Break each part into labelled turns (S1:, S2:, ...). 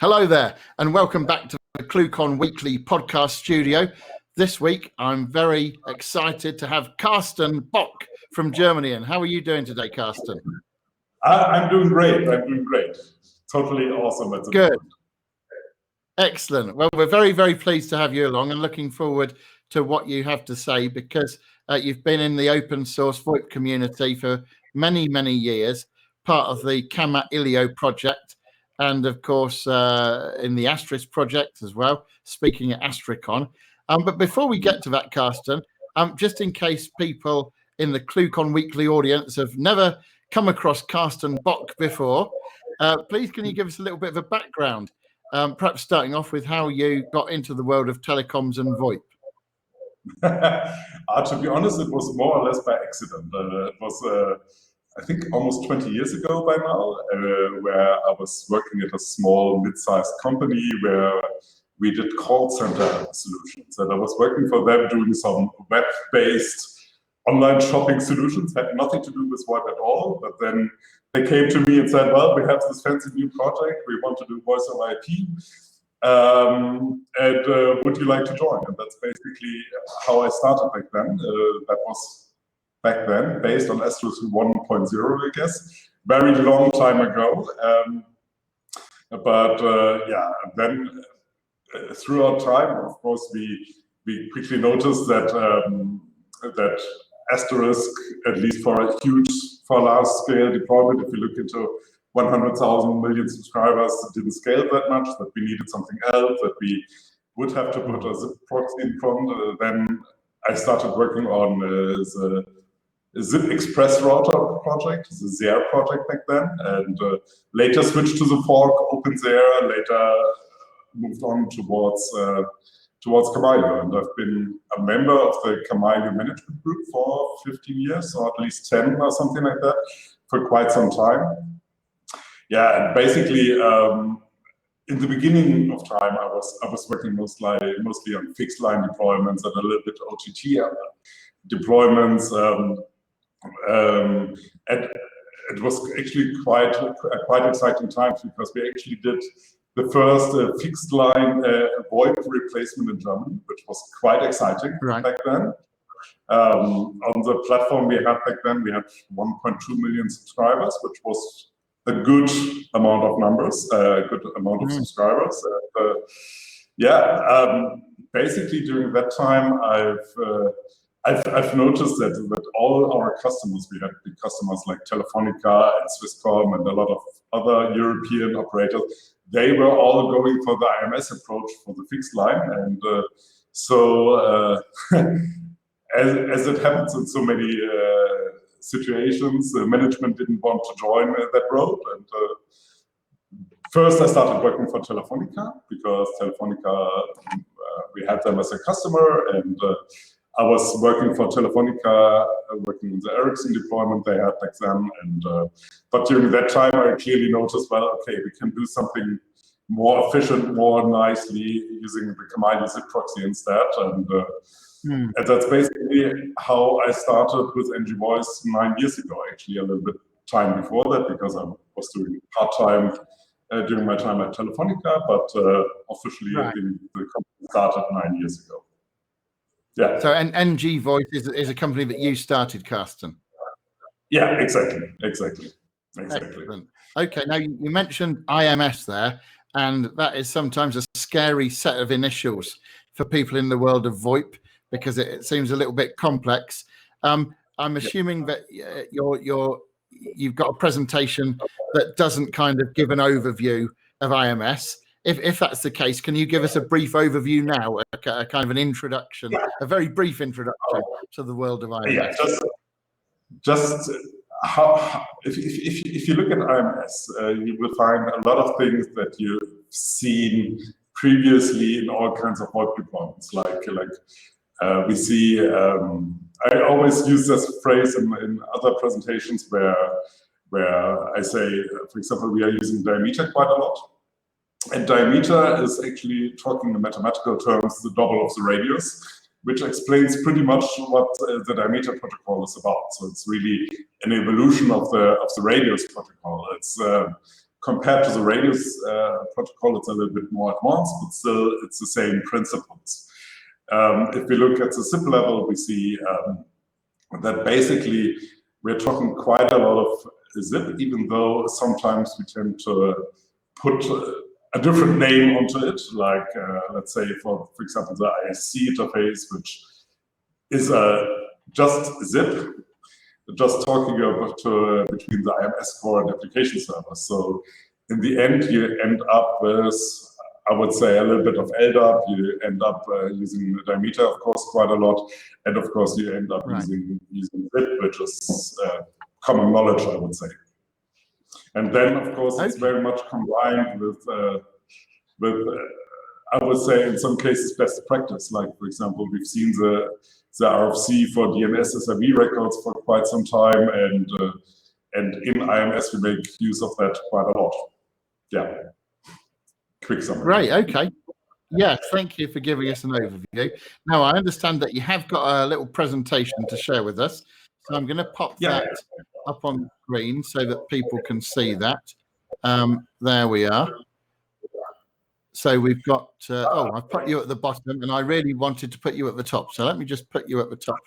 S1: Hello there, and welcome back to the ClueCon Weekly Podcast Studio. This week, I'm very excited to have Carsten Bock from Germany. And how are you doing today, Carsten?
S2: I'm doing great. Totally awesome. At the
S1: Good.
S2: moment.
S1: Excellent. Well, we're very, very pleased to have you along and looking forward to what you have to say, because you've been in the open source VoIP community for many, many years, part of the Kamailio project, and of course in the Asterisk project as well, speaking at Asterisk. But before we get to that, Carsten, just in case people in the ClueCon Weekly audience have never come across Carsten Bock before, please can you give us a little bit of a background, perhaps starting off with how you got into the world of telecoms and VoIP?
S2: To be honest, it was more or less by accident. It was, I think, almost 20 years ago by now, where I was working at a small mid-sized company where we did call center solutions. And I was working for them doing some web-based online shopping solutions, had nothing to do with VoIP at all. But then they came to me and said, well, we have this fancy new project. We want to do voice over IP. And would you like to join? And that's basically how I started back then. That was back then based on Asterisk 1.0, I guess, very long time ago. Yeah, then throughout time, of course, we quickly noticed that that Asterisk, at least for a large scale deployment, if you look into 100,000 million subscribers, it didn't scale that much, that we needed something else, that we would have to put a zip proxy in front. Then I started working on the Zip Express router project, the ZR project back then, and later switched to the fork OpenZR, later moved on towards Kamailio, and I've been a member of the Kamailio management group for 15 years, or at least 10 or something like that, for quite some time. Yeah, and basically, in the beginning of time, I was working mostly on fixed line deployments and a little bit OTT deployments, and it was actually quite exciting times, because we actually did the first fixed line VoIP replacement in Germany, which was quite exciting back then. On the platform we had back then, we had 1.2 million subscribers, which was a good amount of numbers, a good amount of subscribers. Basically during that time, I've noticed that all our customers, we had big customers like Telefonica and Swisscom and a lot of other European operators, they were all going for the IMS approach for the fixed line. And as it happens in so many situations, the management didn't want to join that road. And first I started working for Telefonica, because Telefonica, we had them as a customer, and I was working for Telefonica, working on the Ericsson deployment they had back then. And but during that time, I clearly noticed, well, okay, we can do something more efficient, more nicely using the Kamailio zip proxy instead. And that's basically how I started with NG Voice 9 years ago, actually a little bit time before that, because I was doing part-time during my time at Telefonica, but officially the company started 9 years ago. Yeah.
S1: So NG Voice is a company that you started, Carsten?
S2: Yeah, exactly.
S1: Excellent. Okay, now you mentioned IMS there, and that is sometimes a scary set of initials for people in the world of VoIP, because it seems a little bit complex. I'm assuming that you've got a presentation that doesn't kind of give an overview of IMS. If that's the case, can you give us a brief overview now, a kind of an introduction, a very brief introduction to the world of IMS?
S2: Yeah, just how if you look at IMS, you will find a lot of things that you've seen previously in all kinds of VoIP deployments. Like we see, I always use this phrase in other presentations where I say, for example, we are using diameter quite a lot. And diameter is actually, talking in mathematical terms, the double of the radius, which explains pretty much what the diameter protocol is about. So it's really an evolution of the radius protocol. It's compared to the radius protocol, it's a little bit more advanced, but still it's the same principles. If we look at the SIP level, we see that basically we're talking quite a lot of zip, even though sometimes we tend to put a different name onto it, like let's say for example the ISC interface, which is just zip, just talking about between the IMS core and application server. So in the end, you end up with, I would say, a little bit of LDAP. You end up using diameter, of course, quite a lot, and of course you end up using zip, which is common knowledge, I would say. And then, of course, it's very much combined with I would say, in some cases, best practice. Like, for example, we've seen the RFC for DNS SIV records for quite some time, and in IMS we make use of that quite a lot. Yeah. Quick summary.
S1: Right. Okay. Yeah. Thank you for giving us an overview. Now, I understand that you have got a little presentation to share with us, so I'm going to pop that up on the screen so that people can see that. There we are. So we've got, I've put you at the bottom, and I really wanted to put you at the top. So let me just put you at the top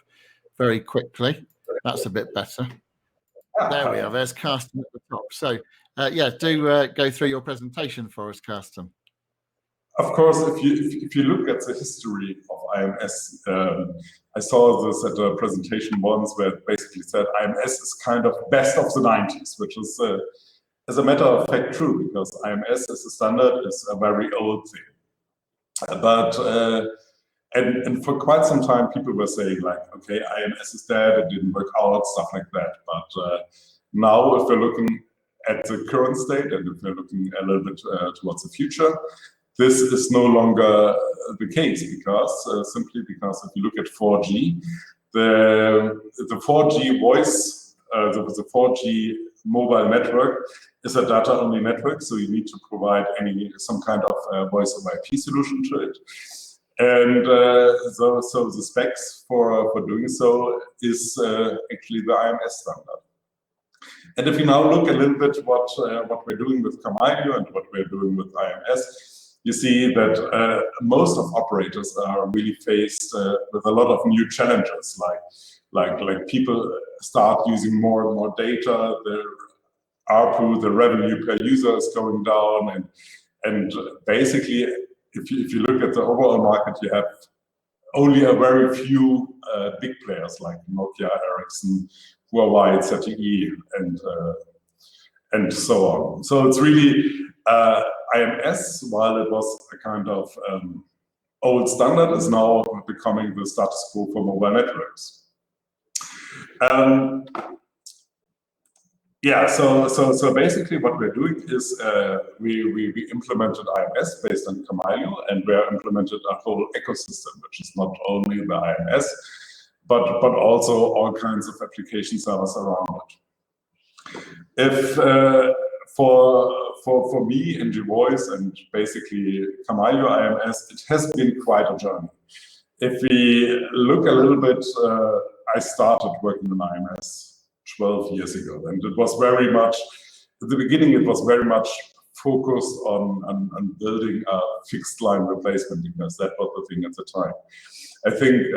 S1: very quickly. That's a bit better. There we are. There's Carsten at the top. So, yeah, do go through your presentation for us, Carsten.
S2: Of course, if you look at the history of IMS, I saw this at a presentation once where it basically said IMS is kind of best of the 90s, which is as a matter of fact true, because IMS as a standard is a very old thing. But and for quite some time people were saying like, okay, IMS is dead, it didn't work out, stuff like that. But now if we're looking at the current state and if we're looking a little bit towards the future, this is no longer the case, because simply because if you look at 4G, the 4G voice, the 4G mobile network is a data-only network, so you need to provide some kind of voice over IP solution to it. And so the specs for doing so is actually the IMS standard. And if you now look a little bit what we're doing with Kamailio and what we're doing with IMS, you see that most of operators are really faced with a lot of new challenges, like people start using more and more data, their ARPU, the revenue per user is going down, and basically, if you look at the overall market, you have only a very few big players like Nokia, Ericsson, Huawei, ZTE, and so on. So it's really IMS, while it was a kind of old standard, is now becoming the status quo for mobile networks. Yeah, so basically what we're doing is we implemented IMS based on Kamailio, and we implemented a whole ecosystem, which is not only the IMS, but also all kinds of application servers around it. If for me in Voice and basically Kamailio IMS, it has been quite a journey. If we look a little bit, I started working on IMS 12 years ago, and it was very much, at the beginning it was very much focused on building a fixed line replacement, because that was the thing at the time. I think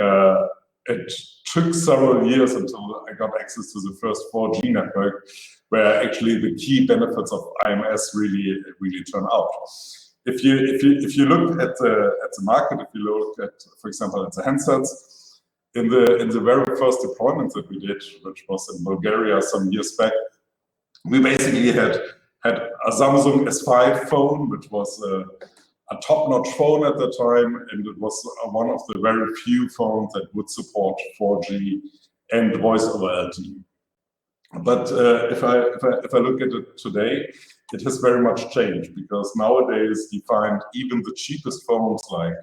S2: it took several years until I got access to the first 4G network, where actually the key benefits of IMS really turn out. If you look at the market, if you look at, for example, at the handsets, in the very first deployment that we did, which was in Bulgaria some years back, we basically had a Samsung S5 phone, which was a top-notch phone at the time, and it was one of the very few phones that would support 4G and voice over LTE. But if I look at it today, it has very much changed, because nowadays you find even the cheapest phones like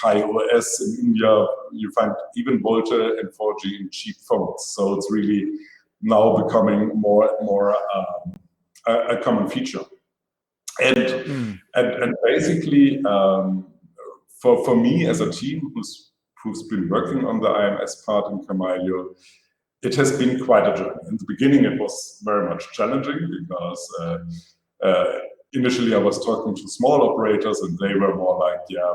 S2: KaiOS in India, you find even VoLTE and 4G in cheap phones. So it's really now becoming more and more a common feature. And basically, for me as a team who's been working on the IMS part in Kamailio, it has been quite a journey. In the beginning, it was very much challenging because initially I was talking to small operators and they were more like, yeah,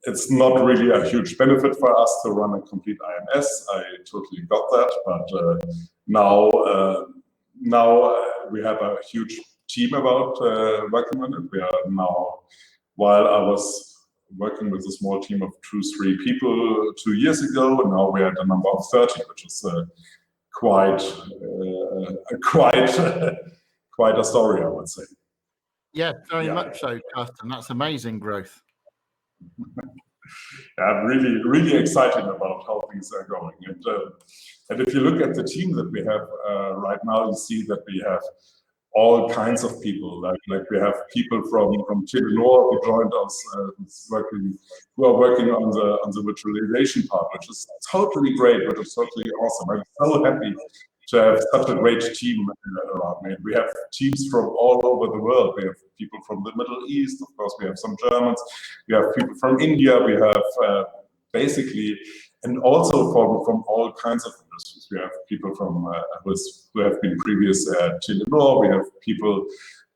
S2: it's not really a huge benefit for us to run a complete IMS. I totally got that, but now we have a huge team about working on it. We are now, while I was working with a small team of 2-3 people 2 years ago, and now we're at a number of 30, which is quite a story, I would say.
S1: Yeah, very much so, Carsten. That's amazing growth.
S2: I'm really excited about how things are going. And if you look at the team that we have right now, you see that we have all kinds of people. Like we have people from Telenor who joined us, who are working on the virtualization part, which is totally great, which is totally awesome. I'm so happy to have such a great team around me. We have teams from all over the world. We have people from the Middle East, of course. We have some Germans. We have people from India. We have basically, and also from all kinds of industries. We have people from who have been previous at Telenor. We have people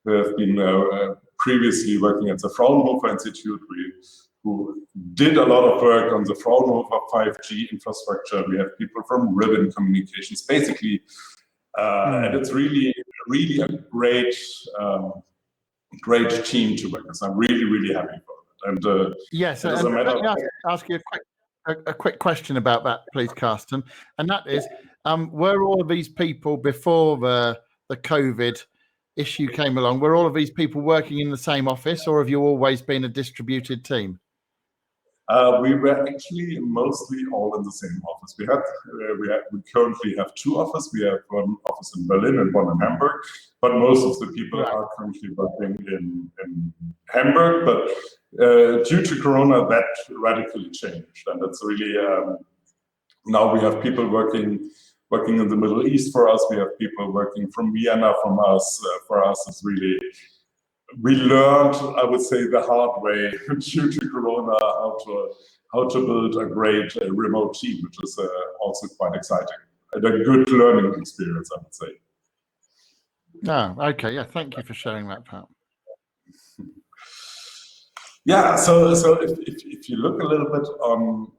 S2: who have been previously working at the Fraunhofer Institute. Who did a lot of work on the Fraunhofer 5G infrastructure. We have people from Ribbon Communications, basically, and it's really a great team to work with. I'm really happy for it. And
S1: yes, and let me ask you a quick question about that, please, Carsten. And that is, were all of these people before the COVID issue came along? Were all of these people working in the same office, or have you always been a distributed team?
S2: We were actually mostly all in the same office. We currently have 2 offices. We have one office in Berlin and one in Hamburg, but most of the people are currently working in Hamburg. But due to Corona, that radically changed, and it's really now we have people working in the Middle East for us. We have people working from Vienna from us. For us, it's really. We learned, I would say, the hard way due to Corona how to build a great remote team, which is also quite exciting and a good learning experience, I would say.
S1: Oh, okay, yeah. Thank you for sharing that part.
S2: Yeah. So if you look a little bit on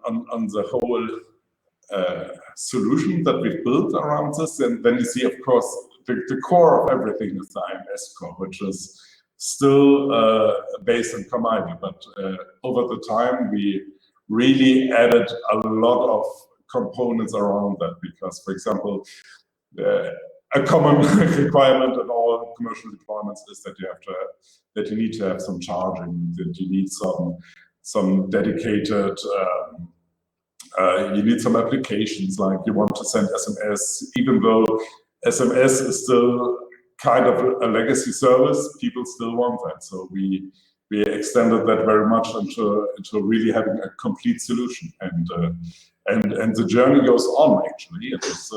S2: the whole solution that we've built around this, and then you see, of course, the core of everything is the IMS core, which is still based in Kamailio, but over the time we really added a lot of components around that because, for example, a common requirement in all commercial deployments is that you need to have some charging, that you need some dedicated, you need some applications, like you want to send SMS, even though SMS is still kind of a legacy service, people still want that. So we extended that very much into really having a complete solution, and the journey goes on. Actually, it is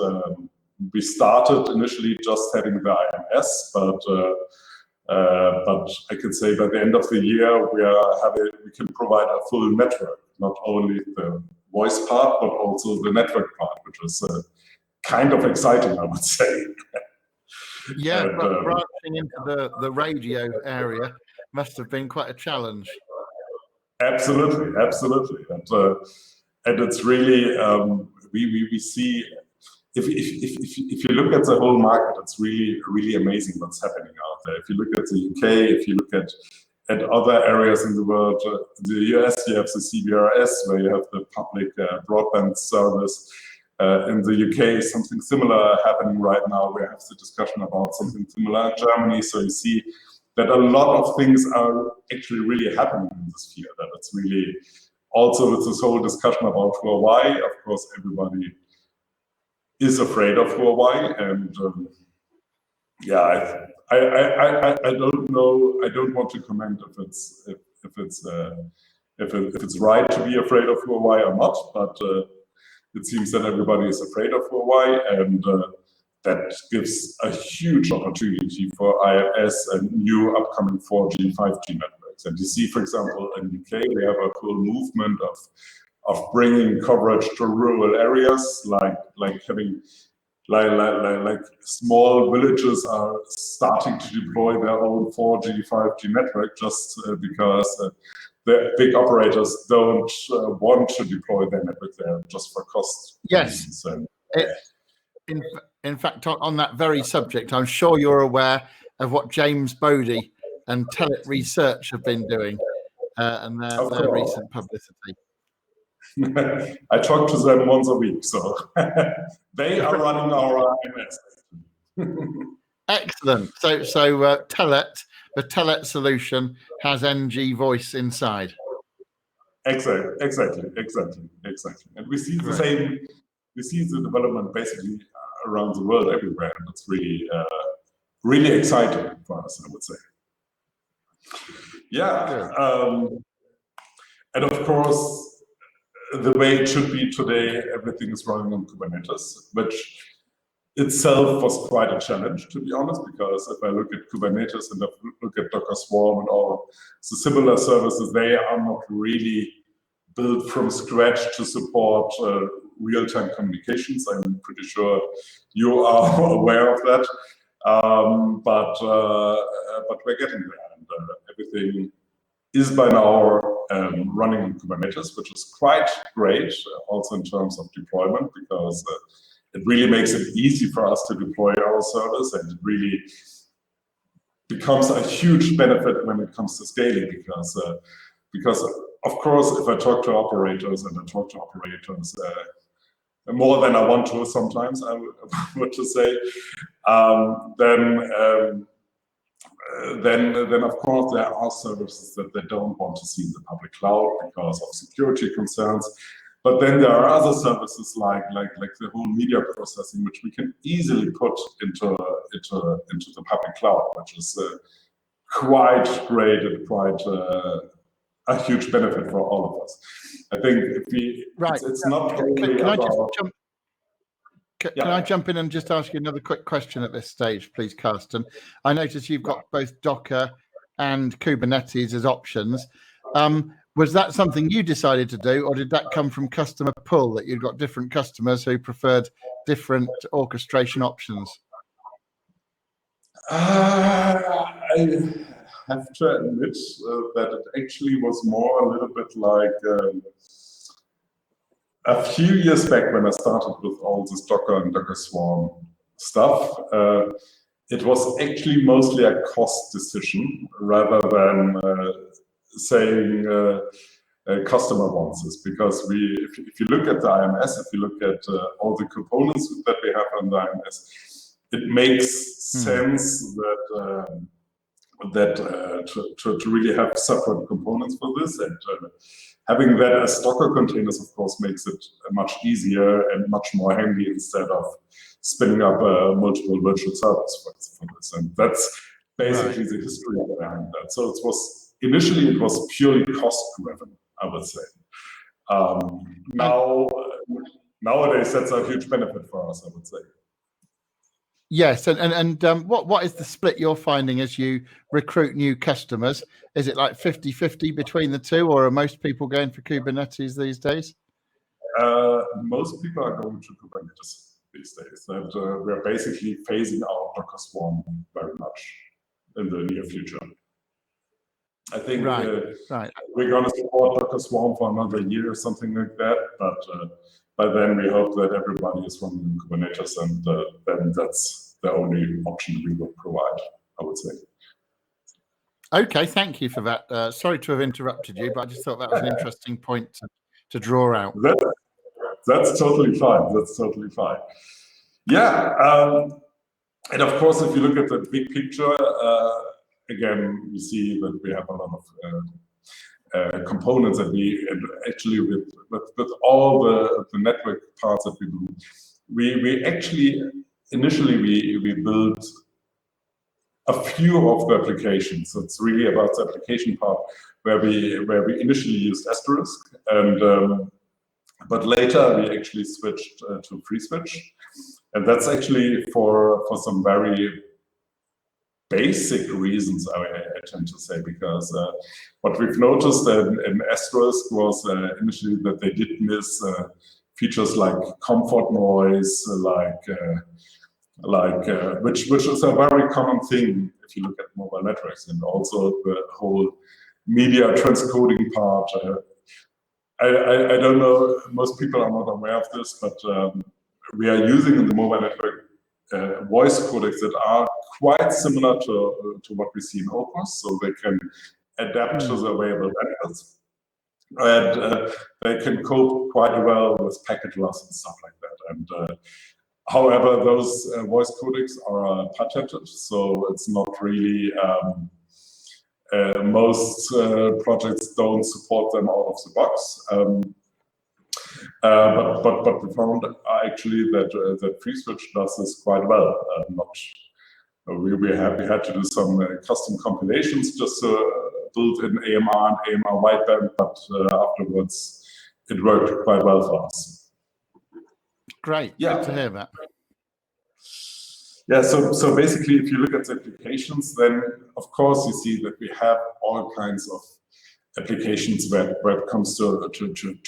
S2: we started initially just having the IMS, but I could say by the end of the year we can provide a full network, not only the voice part but also the network part, which is kind of exciting, I would say.
S1: Yeah, but branching into the radio area must have been quite a challenge.
S2: Absolutely, and it's really we see if you look at the whole market, it's really amazing what's happening out there. If you look at the UK, if you look at other areas in the world, the US, you have the CBRS, where you have the public broadband service. In the UK, something similar happening right now. We have the discussion about something similar in Germany. So you see that a lot of things are actually really happening in this field. And it's really also with this whole discussion about Huawei. Of course, everybody is afraid of Huawei, and yeah, I don't know. I don't want to comment if it's right to be afraid of Huawei or not, but. It seems that everybody is afraid of Huawei, and that gives a huge opportunity for IMS and new upcoming 4G, 5G networks. And you see, for example, in UK, we have a whole movement bringing coverage to rural areas, like having like small villages are starting to deploy their own 4G, 5G network just because the big operators don't want to deploy their network there just for cost reasons.
S1: And in fact, on that very subject, I'm sure you're aware of what James Bodie and Telet Research have been doing and their recent publicity.
S2: I talk to them once a week, so they are running our IMS.
S1: Excellent. So Telet, the Telet solution has NG voice inside.
S2: Exactly. And we see the same. We see the development basically around the world everywhere, and it's really exciting for us, I would say. Yeah, and of course, the way it should be today, everything is running on Kubernetes, which itself was quite a challenge, to be honest, because if I look at Kubernetes and look at Docker Swarm and all the similar services, they are not really built from scratch to support real-time communications. I'm pretty sure you are aware of that, but we're getting there, and everything is by now running in Kubernetes, which is quite great, also in terms of deployment, because it really makes it easy for us to deploy our service, and it really becomes a huge benefit when it comes to scaling, because of course, if I talk to operators, and I talk to operators more than I want to sometimes, I would to say, then of course there are services that they don't want to see in the public cloud because of security concerns. But then there are other services like the whole media processing, which we can easily put into the public cloud, which is quite great and quite a huge benefit for all of us. I think if we it's not only about.
S1: Can I jump in and just ask you another quick question at this stage, please, Carsten? I notice you've got both Docker and Kubernetes as options. Was that something you decided to do, or did that come from customer pull, that you've got different customers who preferred different orchestration options?
S2: I have to admit that it actually was more a little bit like a few years back when I started with all this Docker and Docker Swarm stuff. It was actually mostly a cost decision rather than saying customer wants this, because if you look at the IMS, if you look at all the components that we have on the IMS, it makes sense that to really have separate components for this, and having that as Docker containers, of course, makes it much easier and much more handy instead of spinning up multiple virtual servers for this. And that's basically the history behind that. So initially it was purely cost driven, I would say. Nowadays that's a huge benefit for us, I would say.
S1: Yes, and what is the split you're finding as you recruit new customers? Is it like 50-50 between the two, or are most people going for Kubernetes these days?
S2: Most people are going to Kubernetes these days, and we're basically phasing out Docker Swarm very much in the near future. I think we're going to support Docker Swarm for another year or something like that, but by then we hope that everybody is running Kubernetes, and then that's the only option we will provide, I would say.
S1: Okay, thank you for that. Sorry to have interrupted you, but I just thought that was an interesting point to draw out.
S2: That's totally fine. That's totally fine. Yeah, and of course, if you look at the big picture, again, you see that we have a lot of components that and actually with all the network parts that we do, we actually initially we built a few of the applications. So it's really about the application part where we initially used Asterisk, and but later we actually switched to FreeSWITCH, and that's actually for some very basic reasons, I tend to say, because what we've noticed in Asterisk was initially that they did miss features like comfort noise, which is a very common thing if you look at mobile networks, and also the whole media transcoding part. I don't know, most people are not aware of this, but we are using in the mobile network voice codecs that are quite similar to what we see in Opus, so they can adapt to the available bandwidth, and they can cope quite well with packet loss and stuff like that. And however, those voice codecs are patented, so it's not really, most projects don't support them out of the box. But we found actually that FreeSWITCH does this quite well. We had to do some custom compilations just built in AMR and AMR wideband, but afterwards it worked quite well for us.
S1: Great, good to hear that.
S2: Yeah, so basically, if you look at the applications, then of course you see that we have all kinds of applications where it comes to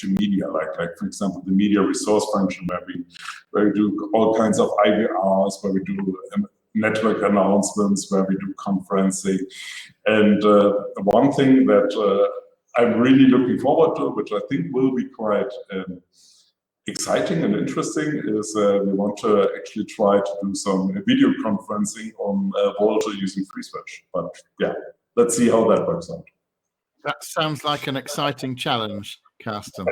S2: media, like for example the media resource function, where we do all kinds of IVRs, where we do network announcements, where we do conferencing. And one thing that I'm really looking forward to, which I think will be quite exciting and interesting, is we want to actually try to do some video conferencing on VoLTE using FreeSWITCH. But yeah, let's see how that works out.
S1: That sounds like an exciting challenge, Carsten.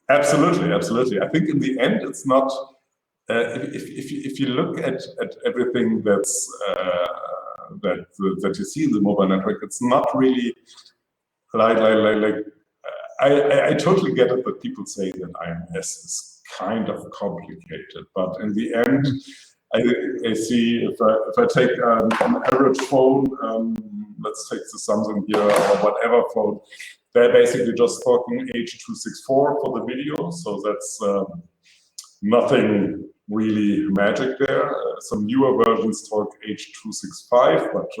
S2: Absolutely, absolutely. I think in the end, it's not. If you look at everything that's that you see in the mobile network, it's not really like. I totally get it that people say that IMS is kind of complicated, but in the end, I see if I take an average phone, let's take the Samsung here or whatever phone, they're basically just talking H.264 for the video, so that's nothing really magic there. Some newer versions talk H.265, but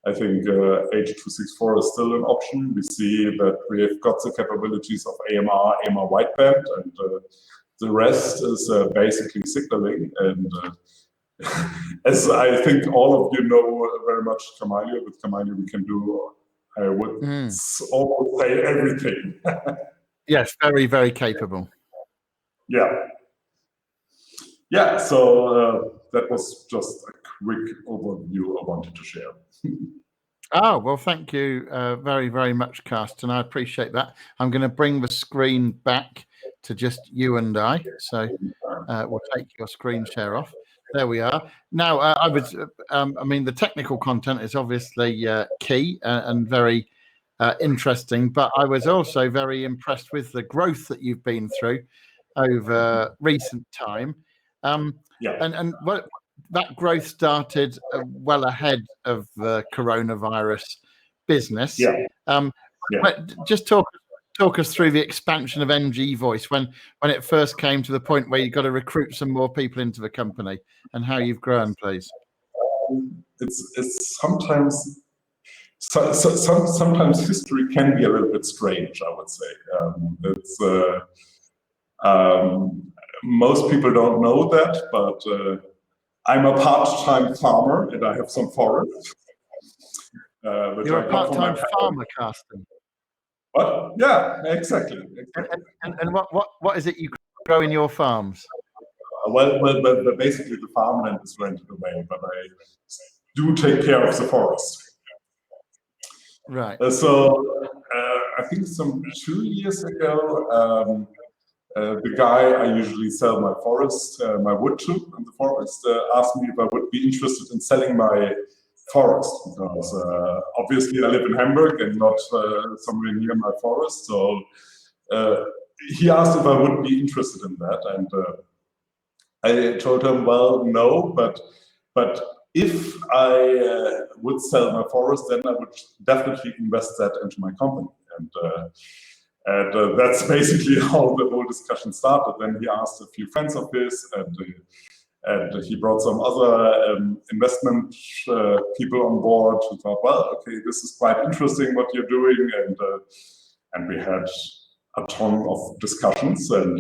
S2: I think H.264 is still an option. We see that we have got the capabilities of AMR, AMR wideband, and the rest is basically signaling. And as I think all of you know very much Kamailio, with Kamailio we can do, I would almost say everything.
S1: Yes, very, very capable.
S2: Yeah. Yeah, so that was just a quick overview I wanted to share.
S1: Oh, well, thank you very, very much, Carsten. I appreciate that. I'm going to bring the screen back to just you and I. So we'll take your screen share off. There we are. Now, I mean, the technical content is obviously key and very interesting, but I was also very impressed with the growth that you've been through over recent time. And what that growth started well ahead of the coronavirus business. Just talk us through the expansion of NG Voice when it first came to the point where you got to recruit some more people into the company, and how you've grown, please.
S2: It's sometimes sometimes history can be a little bit strange, I would say. Most people don't know that, but I'm a part-time farmer and I have some forest.
S1: You're a part-time farmer, Carsten.
S2: What? Yeah, exactly.
S1: And what is it you grow in your farms?
S2: Well, basically the farmland is rented away, but I do take care of the forest.
S1: Right.
S2: So I think some 2 years ago, the guy I usually sell my forest, my wood to in the forest, asked me if I would be interested in selling my forest, because obviously I live in Hamburg and not somewhere near my forest. So he asked if I would be interested in that, and I told him, well, no, but if I would sell my forest, then I would definitely invest that into my company. And that's basically how the whole discussion started. Then he asked a few friends of his, and And he brought some other investment people on board who thought, well, okay, this is quite interesting what you're doing, and we had a ton of discussions, and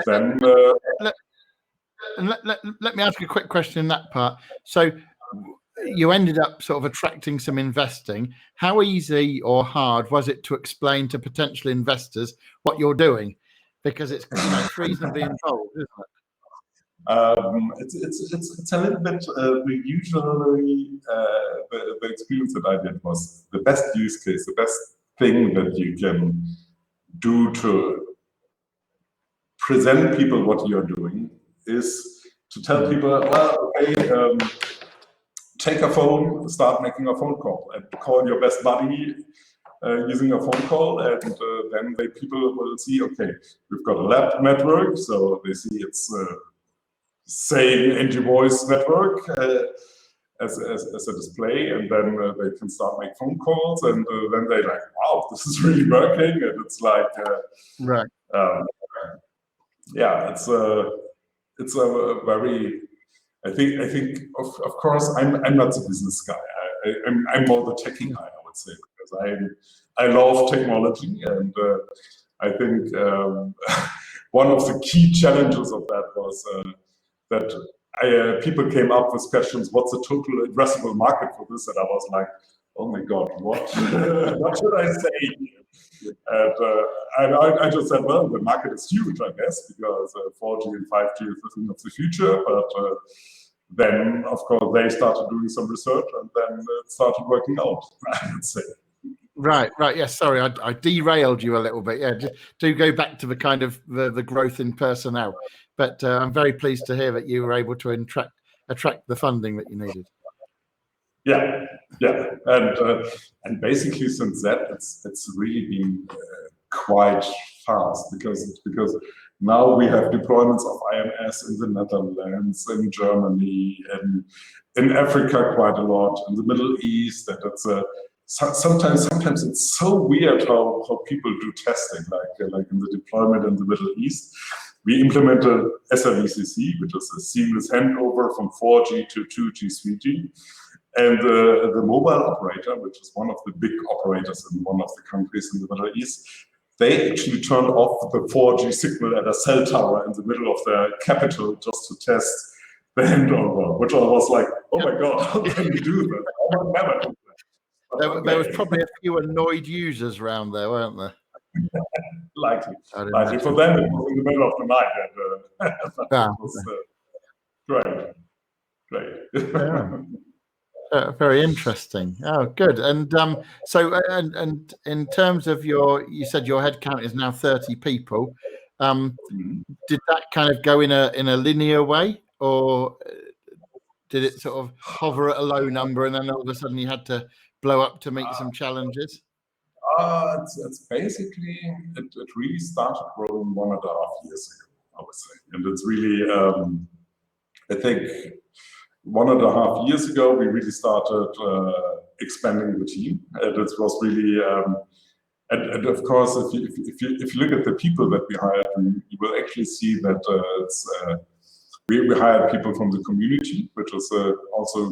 S2: then.
S1: Let me ask you a quick question in that part. So you ended up sort of attracting some investing. How easy or hard was it to explain to potential investors what you're doing? Because it's, it's reasonably involved, isn't it?
S2: It's a little bit usually the experience that I did was the best use case, the best thing that you can do to present people what you're doing is to tell people, well, okay, take a phone, start making a phone call, and call your best buddy using a phone call, and then people will see, okay, we've got a lab network, so they see it's same NG voice network as a display, and then they can start make phone calls, and then they're like, wow, this is really working, and it's like,
S1: right.
S2: Yeah, it's a very, I think of course I'm not the business guy. I'm more the techie guy, I would say, because I love technology, and I think one of the key challenges of that was that people came up with questions, what's the total addressable market for this? And I was like, oh my God, what? What should I say? And I just said, well, the market is huge, I guess, because 4G and 5G is the thing of the future. But then, of course, they started doing some research, and then it started working out, I would say.
S1: Right. Yes, sorry, I derailed you a little bit. Yeah, just do go back to the kind of the growth in personnel. But I'm very pleased to hear that you were able to attract the funding that you needed.
S2: Yeah, and basically since that, it's really been quite fast because now we have deployments of IMS in the Netherlands, in Germany, and in Africa quite a lot, in the Middle East, and it's sometimes it's so weird how people do testing, like in the deployment in the Middle East. We implemented SRVCC, which is a seamless handover from 4G to 2G, 3G. And the mobile operator, which is one of the big operators in one of the countries in the Middle East, they actually turned off the 4G signal at a cell tower in the middle of their capital just to test the handover, which I was like, oh my God, how can you do that? I would never do that.
S1: There was probably a few annoyed users around there, weren't there?
S2: Likely. For them, it was in the middle of the night. And, it was great.
S1: Yeah. Very interesting. Oh, good. And so, and in terms of you said your headcount is now 30 people. Did that kind of go in a linear way, or did it sort of hover at a low number and then all of a sudden you had to blow up to meet some challenges?
S2: It's basically, it really started growing 1.5 years ago, I would say. And it's really, I think 1.5 years ago, we really started expanding the team. And it was really, and of course, if you look at the people that we hired, you will actually see that we hired people from the community, which is also,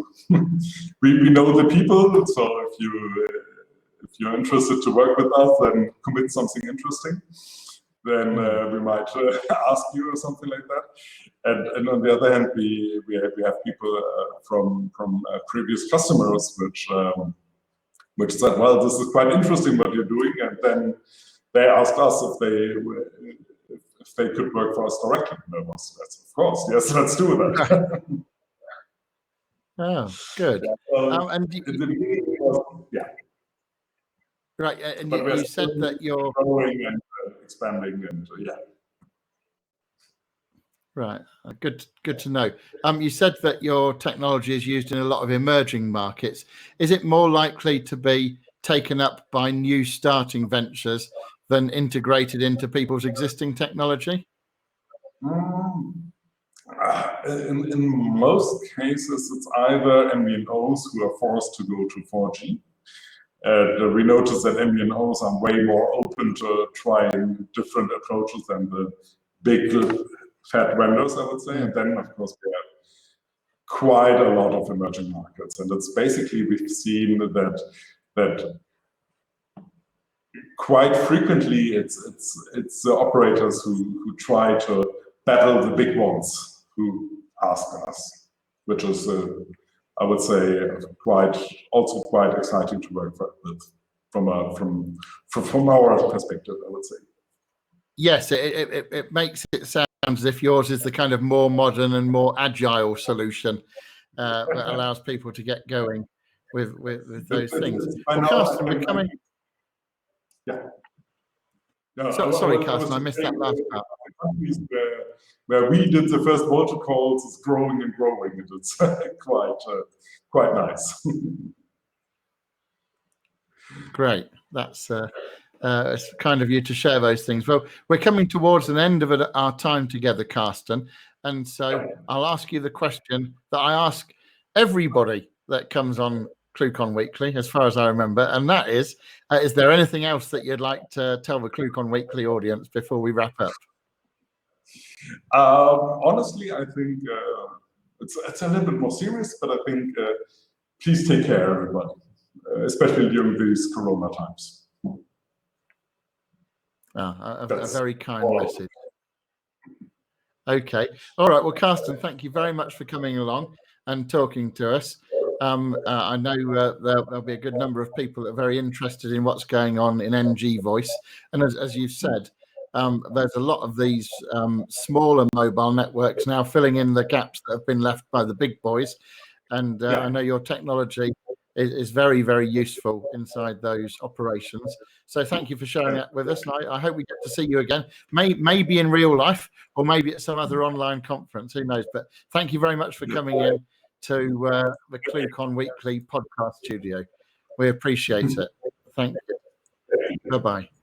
S2: we know the people. So if you're interested to work with us, then commit something interesting. Then we might ask you or something like that. And on the other hand, we have people from previous customers, which said, well, this is quite interesting what you're doing. And then they asked us if they could work for us directly. And that was, of course, yes, let's do that.
S1: Oh, good. And
S2: in the beginning, it was, yeah.
S1: Right, and you said that you're
S2: growing and expanding, and yeah.
S1: Right, good to know. You said that your technology is used in a lot of emerging markets. Is it more likely to be taken up by new starting ventures than integrated into people's existing technology?
S2: In most cases, it's either MVNOs who are forced to go to 4G. We notice that MVNOs are way more open to trying different approaches than the big fat vendors, I would say. And then, of course, we have quite a lot of emerging markets. And it's basically, we've seen that quite frequently it's the operators who try to battle the big ones who ask us, which is, I would say, also quite exciting to work with from our perspective, I would say.
S1: Yes, it makes it sound as if yours is the kind of more modern and more agile solution that allows people to get going with those things. Well, Carsten, we're coming.
S2: Yeah. No,
S1: sorry, Carsten, I missed that last part.
S2: Companies where we did the first VoLTE calls is growing and growing, and it's quite nice.
S1: Great. That's it's kind of you to share those things. Well, we're coming towards an end of our time together, Carsten, and so I'll ask you the question that I ask everybody that comes on ClueCon Weekly, as far as I remember, and that is there anything else that you'd like to tell the ClueCon Weekly audience before we wrap up?
S2: Honestly, I think it's a little bit more serious, but I think please take care, everybody, especially during these Corona times.
S1: A very kind message. Okay. All right. Well, Carsten, thank you very much for coming along and talking to us. I know there'll be a good number of people that are very interested in what's going on in NG Voice. And as you've said, there's a lot of these smaller mobile networks now filling in the gaps that have been left by the big boys. And I know your technology is very, very useful inside those operations. So thank you for sharing that with us. And I hope we get to see you again, maybe in real life or maybe at some other online conference, who knows. But thank you very much for coming in to the ClueCon Weekly podcast studio. We appreciate it. Thank you. Bye-bye.